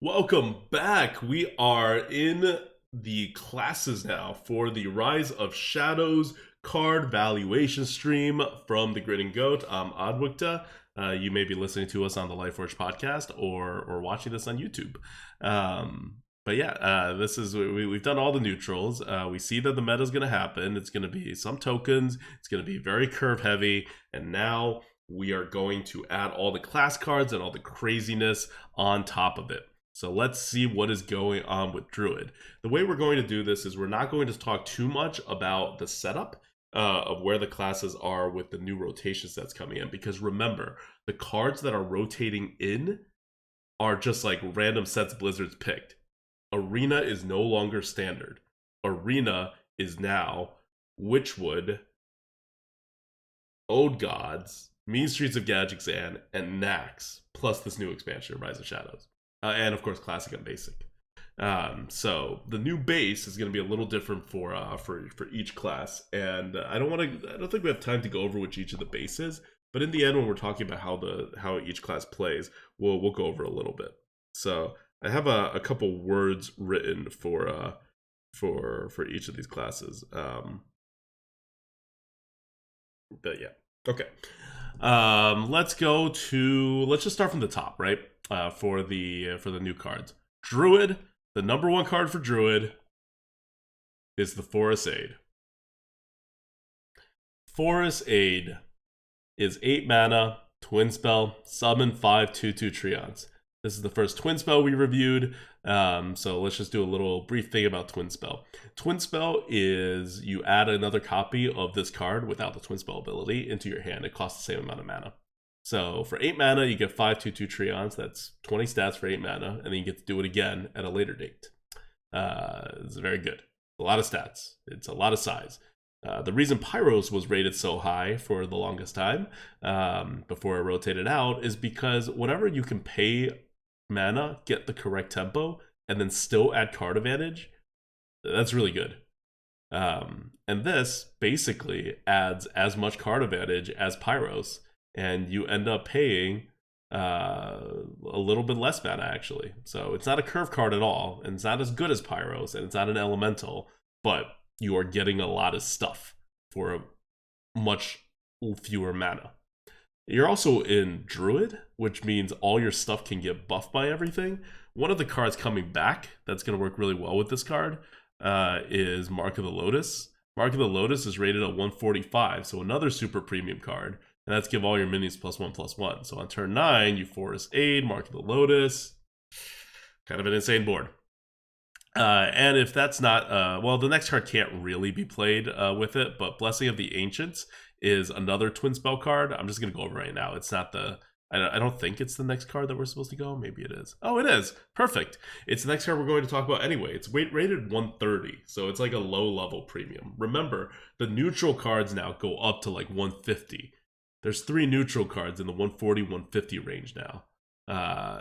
Welcome back. We are in the classes now for the Rise of Shadows card valuation stream from the Grid and Goat. I'm ADWCTA. You may be listening to us on the Lightforge podcast or watching this on YouTube. But yeah, this is we've done all the neutrals. We see that the meta is going to happen. It's going to be some tokens. It's going to be very curve heavy, and now we are going to add all the class cards and all the craziness on top of it. So let's see what is going on with Druid. The way we're going to do this is we're not going to talk too much about the setup of where the classes are with the new rotations that's coming in. Because remember, the cards that are rotating in are just like random sets Blizzard's picked. Arena is no longer standard. Arena is now Witchwood, Ode Gods, Mean Streets of Gadgetzan, and Nax, plus this new expansion, Rise of Shadows. And of course, classic and basic. So the new base is going to be a little different for each class, and I don't think we have time to go over which each of the base is. But in the end, when we're talking about how each class plays, we'll go over a little bit. So I have a couple words written for each of these classes. But yeah, okay. Let's just start from the top, right? For the new cards. Druid, the number one card for Druid is the Forest Aid. Forest Aid is 8 mana, twin spell, summon 5/2/2 Treants. This is the first twin spell we reviewed, so let's just do a little brief thing about twin spell. Twin spell is you add another copy of this card without the twin spell ability into your hand. It costs the same amount of mana. So for 8 mana, you get 5/2/2 Treants. That's 20 stats for 8 mana, and then you get to do it again at a later date. It's very good. A lot of stats. It's a lot of size. The reason Pyros was rated so high for the longest time before it rotated out is because whenever you can pay mana, get the correct tempo, and then still add card advantage, that's really good. And this basically adds as much card advantage as Pyros, and you end up paying a little bit less mana actually. So it's not a curve card at all, and it's not as good as Pyros, and it's not an elemental, but you are getting a lot of stuff for a much fewer mana. You're also in Druid, which means all your stuff can get buffed by everything. One of the cards coming back that's going to work really well with this card is Mark of the Lotus. Mark of the Lotus is rated at 145, so another super premium card. And that's give all your minis +1/+1. So on turn 9, you Forest Aid, Mark of the Lotus. Kind of an insane board. And if that's not, well, the next card can't really be played with it, but Blessing of the Ancients is another twin spell card. I'm just going to go over right now. It's not I don't think it's the next card that we're supposed to go. Maybe it is. Oh, it is. Perfect. It's the next card we're going to talk about anyway. It's rated 130, so it's like a low level premium. Remember, the neutral cards now go up to like 150. There's 3 neutral cards in the 140, 150 range now.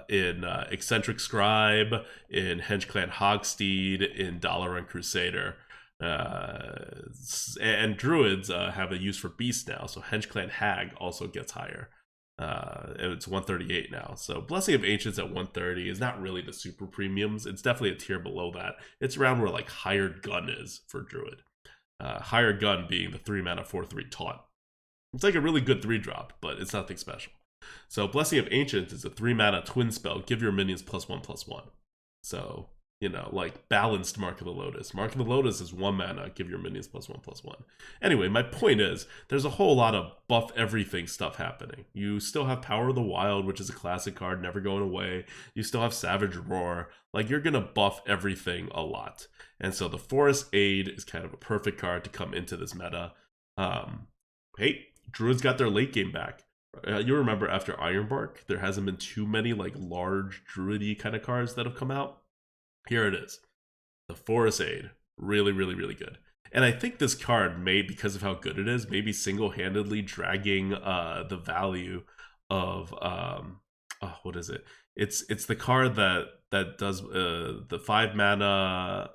In Eccentric Scribe, in Henchclan Hogsteed, in Dalaran Crusader. And Druids have a use for Beast now, so Henchclan Hag also gets higher. It's 138 now. So Blessing of Ancients at 130 is not really the super premiums. It's definitely a tier below that. It's around where like Hired Gun is for Druid. Hired Gun being the 3 mana 4/3 taunt. It's like a really good 3-drop, but it's nothing special. So Blessing of Ancients is a 3 mana twin spell. Give your minions +1/+1. So, you know, like balanced Mark of the Lotus. Mark of the Lotus is 1 mana. Give your minions +1/+1. Anyway, my point is, there's a whole lot of buff everything stuff happening. You still have Power of the Wild, which is a classic card, never going away. You still have Savage Roar. Like, you're going to buff everything a lot. And so the Forest Aid is kind of a perfect card to come into this meta. Hey, Druids got their late game back. You remember after Ironbark, there hasn't been too many like large Druid-y kind of cards that have come out. Here it is. The Forest Aid. Really, really, really good. And I think this card may, because of how good it is, maybe single-handedly dragging the value of what is it? It's the card that does the 5 mana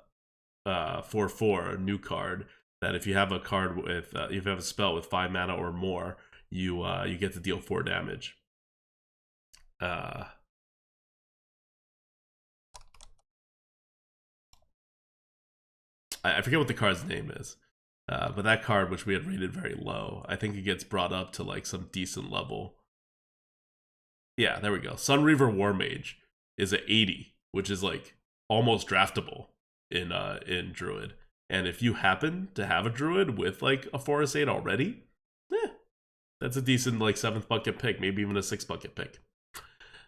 4/4 new card that if you have a card with if you have a spell with 5 mana or more, you get to deal 4 damage. I forget what the card's name is. But that card, which we had rated very low, I think it gets brought up to like some decent level. Yeah, there we go. Sunreaver Warmage is a 80, which is like almost draftable in Druid. And if you happen to have a Druid with like a Forest 8 already, that's a decent like 7th bucket pick, maybe even a 6th bucket pick.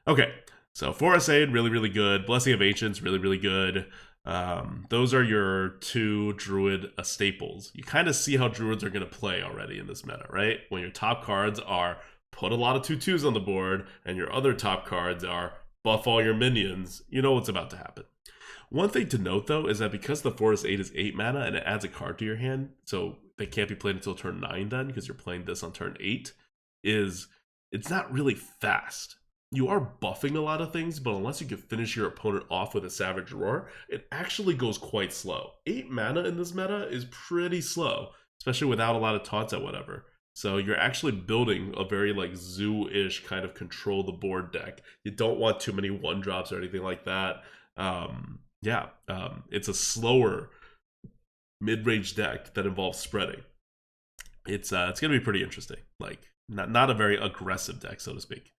Okay, so Forest 8, really, really good. Blessing of Ancients, really, really good. Those are your 2 Druid staples. You kind of see how Druids are going to play already in this meta, right? When your top cards are put a lot of 2/2s on the board, and your other top cards are buff all your minions, you know what's about to happen. One thing to note, though, is that because the Forest 8 is 8 mana and it adds a card to your hand, so they can't be played until turn 9 then, because you're playing this on turn 8, it's not really fast. You are buffing a lot of things, but unless you can finish your opponent off with a Savage Roar, it actually goes quite slow. 8 mana in this meta is pretty slow, especially without a lot of taunts at whatever. So you're actually building a very like zoo-ish kind of control the board deck. You don't want too many 1-drops or anything like that. It's a slower mid-range deck that involves spreading. It's gonna be pretty interesting. Like not a very aggressive deck, so to speak.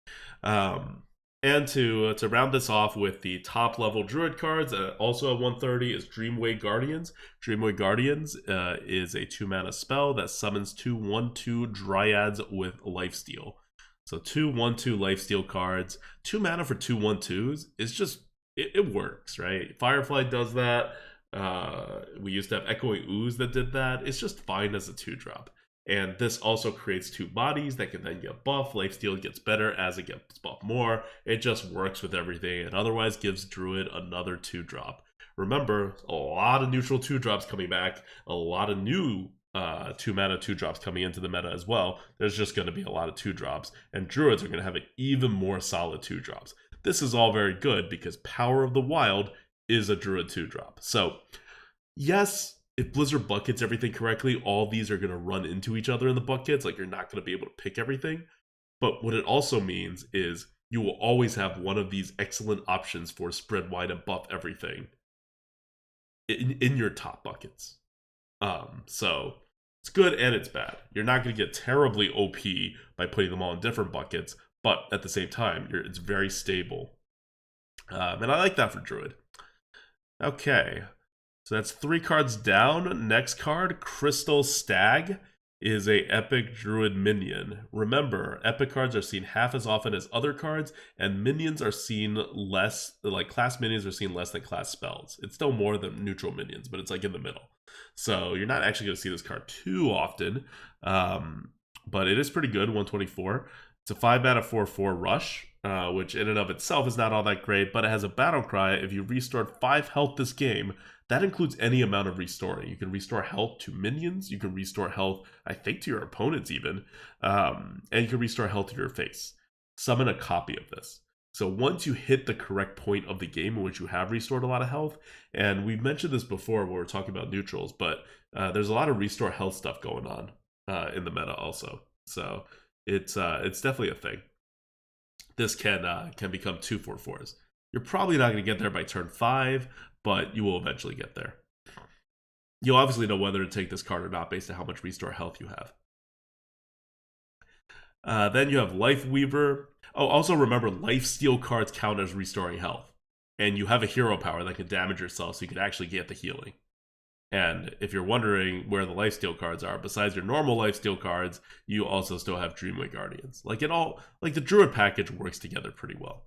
And to round this off with the top level Druid cards, also at 130 is Dreamway Guardians. Dreamway Guardians is a 2 mana spell that summons 2 1/2 Dryads with Lifesteal. So 2 1/2 Lifesteal cards, 2 mana for 2 1/2s is just it works, right? Firefly does that. We used to have Echoing Ooze that did that. It's just fine as a 2-drop. And this also creates 2 bodies that can then get buffed. Lifesteal gets better as it gets buffed more. It just works with everything and otherwise gives Druid another 2-drop. Remember, a lot of neutral 2-drops coming back, a lot of new 2 mana 2-drops coming into the meta as well. There's just going to be a lot of 2-drops, and Druids are going to have even more solid 2-drops. This is all very good because Power of the Wild is a Druid 2-drop. So, yes, if Blizzard buckets everything correctly, all these are going to run into each other in the buckets. Like, you're not going to be able to pick everything. But what it also means is you will always have one of these excellent options for spread wide and buff everything in your top buckets. So it's good and it's bad. You're not going to get terribly OP by putting them all in different buckets, but at the same time, it's very stable. And I like that for Druid. Okay. So that's 3 cards down. Next card, Crystal Stag, is a epic Druid minion. Remember, epic cards are seen half as often as other cards, and minions are seen less, like class minions are seen less than class spells. It's still more than neutral minions, but it's like in the middle. So you're not actually going to see this card too often, but it is pretty good, 124. It's a 5 mana 4/4 rush, which in and of itself is not all that great, but it has a battle cry. If you restored 5 health this game, that includes any amount of restoring. You can restore health to minions, you can restore health, I think, to your opponents even, and you can restore health to your face. Summon a copy of this. So once you hit the correct point of the game in which you have restored a lot of health, and we've mentioned this before when we were talking about neutrals, but there's a lot of restore health stuff going on in the meta also. So it's definitely a thing. This can become 2 4/4s. You're probably not going to get there by turn 5, but you will eventually get there. You'll obviously know whether to take this card or not based on how much restore health you have. Then you have Life Weaver. Oh, also remember, Lifesteal cards count as restoring health. And you have a hero power that can damage yourself, so you can actually get the healing. And if you're wondering where the Lifesteal cards are, besides your normal Lifesteal cards, you also still have Dreamway Guardians. Like the Druid package works together pretty well.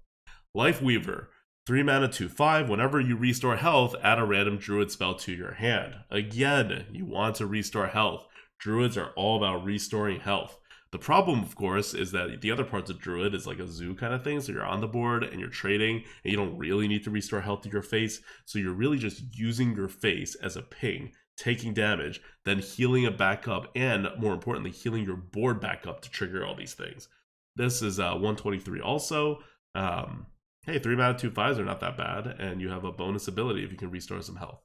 Life Weaver, 3 mana 2/5. Whenever you restore health, add a random Druid spell to your hand. Again, you want to restore health. Druids are all about restoring health. The problem, of course, is that the other parts of Druid is like a zoo kind of thing. So you're on the board and you're trading, and you don't really need to restore health to your face. So you're really just using your face as a ping, taking damage, then healing it back up, and more importantly, healing your board back up to trigger all these things. This is 123 also. Hey, 3 mana 2/5s are not that bad, and you have a bonus ability if you can restore some health.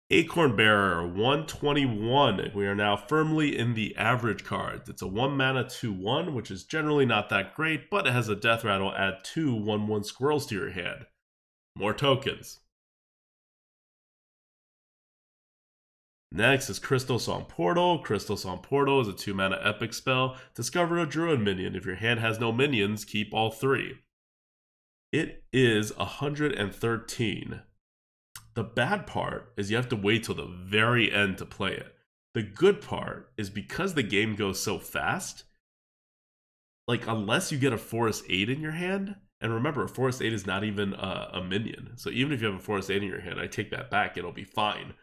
Acorn Bearer, 121. We are now firmly in the average cards. It's a 1 mana 2/1, which is generally not that great, but it has a death rattle. Add 2 1/1 squirrels to your hand. more tokens. Next is Crystal Song Portal. Crystal Song Portal is a 2-mana epic spell. Discover a Druid minion. If your hand has no minions, keep all 3. It is 113. The bad part is you have to wait till the very end to play it. The good part is because the game goes so fast, like unless you get a Forest 8 in your hand, and remember, a Forest 8 is not even a minion. So even if you have a Forest 8 in your hand, I take that back, it'll be fine.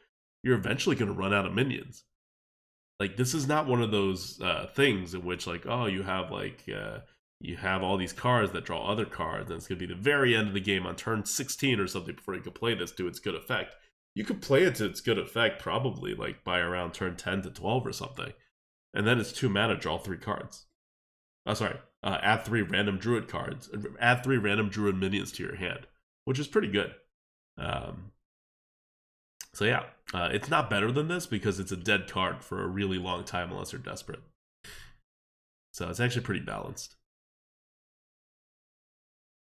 You're eventually going to run out of minions. Like, this is not one of those things in which, like, oh, you have all these cards that draw other cards, and it's going to be the very end of the game on turn 16 or something before you can play this to its good effect. You could play it to its good effect probably, like, by around turn 10 to 12 or something. And then it's 2 mana, draw 3 cards. Add 3 random Druid cards. Add 3 random Druid minions to your hand, which is pretty good. So yeah, it's not better than this because it's a dead card for a really long time unless you're desperate. So it's actually pretty balanced.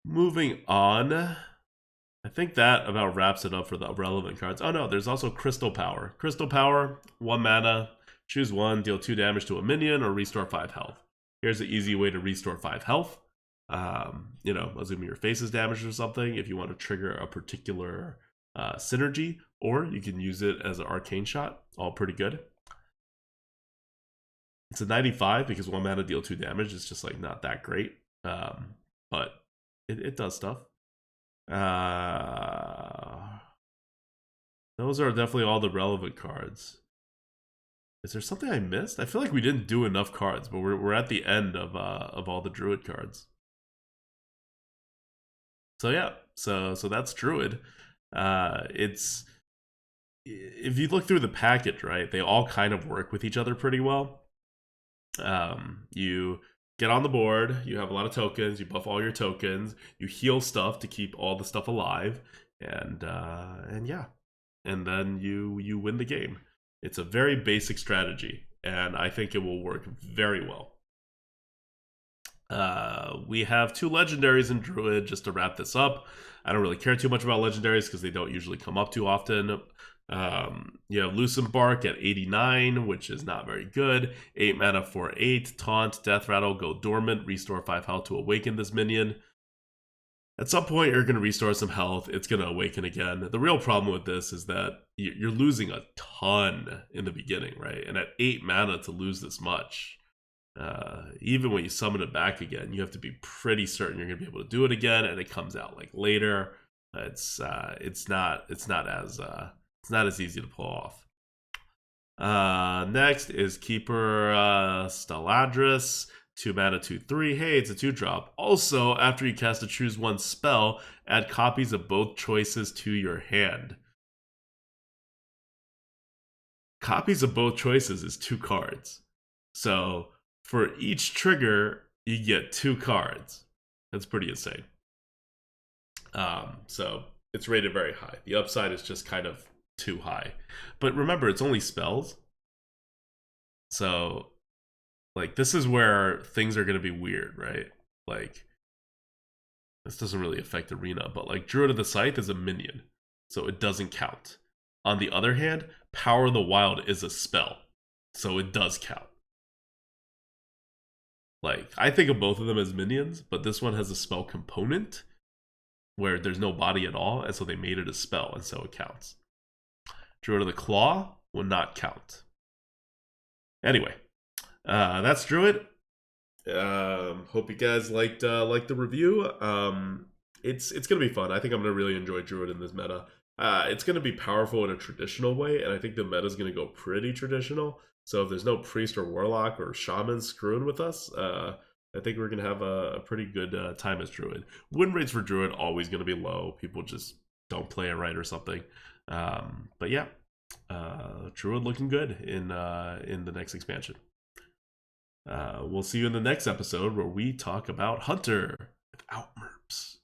Moving on. I think that about wraps it up for the relevant cards. Oh no, there's also Crystal Power. Crystal Power, 1 mana, choose 1, deal 2 damage to a minion, or restore 5 health. Here's an easy way to restore 5 health. Assuming your face is damaged or something, if you want to trigger a particular synergy, or you can use it as an arcane shot. All pretty good. It's a 95 because 1 mana, deal 2 damage. It's just like not that great, but it does stuff. Those are definitely all the relevant cards. Is there something I missed? I feel like we didn't do enough cards, but we're at the end of all the Druid cards. So yeah, so that's Druid. It's, if you look through the package, right, they all kind of work with each other pretty well. You get on the board, you have a lot of tokens, you buff all your tokens, you heal stuff to keep all the stuff alive, and yeah, and then you win the game. It's a very basic strategy, and I think it will work very well. We have 2 legendaries in Druid, just to wrap this up. I don't really care too much about legendaries because they don't usually come up too often. You have Loosen Bark at 89, which is not very good. 8 mana for 8, Taunt, Death Rattle, go dormant, restore 5 health to awaken this minion. At some point, you're going to restore some health. It's going to awaken again. The real problem with this is that you're losing a ton in the beginning, right? And at 8 mana to lose this much, even when you summon it back again, you have to be pretty certain you're going to be able to do it again, and it comes out like later. It's not as easy to pull off. Next is Keeper Staladris. 2 mana, 2/3. Hey, it's a 2-drop. Also, after you cast a choose 1 spell, add copies of both choices to your hand. Copies of both choices is 2 cards. So for each trigger, you get 2 cards. That's pretty insane. So it's rated very high. The upside is just kind of too high. But remember, it's only spells. So, like, this is where things are going to be weird, right? Like, this doesn't really affect Arena, but like Druid of the Scythe is a minion, so it doesn't count. On the other hand, Power of the Wild is a spell, so it does count. Like, I think of both of them as minions, but this one has a spell component where there's no body at all, and so they made it a spell, and so it counts. Druid of the Claw will not count. Anyway, that's Druid. Hope you guys liked the review. It's gonna be fun. I think I'm gonna really enjoy Druid in this meta. It's gonna be powerful in a traditional way, and I think the meta is gonna go pretty traditional. So if there's no priest or warlock or shaman screwing with us, I think we're gonna have a pretty good time as Druid. Win rates for Druid always gonna be low. People just don't play it right or something. But yeah, Druid looking good in the next expansion. We'll see you in the next episode where we talk about Hunter without merps.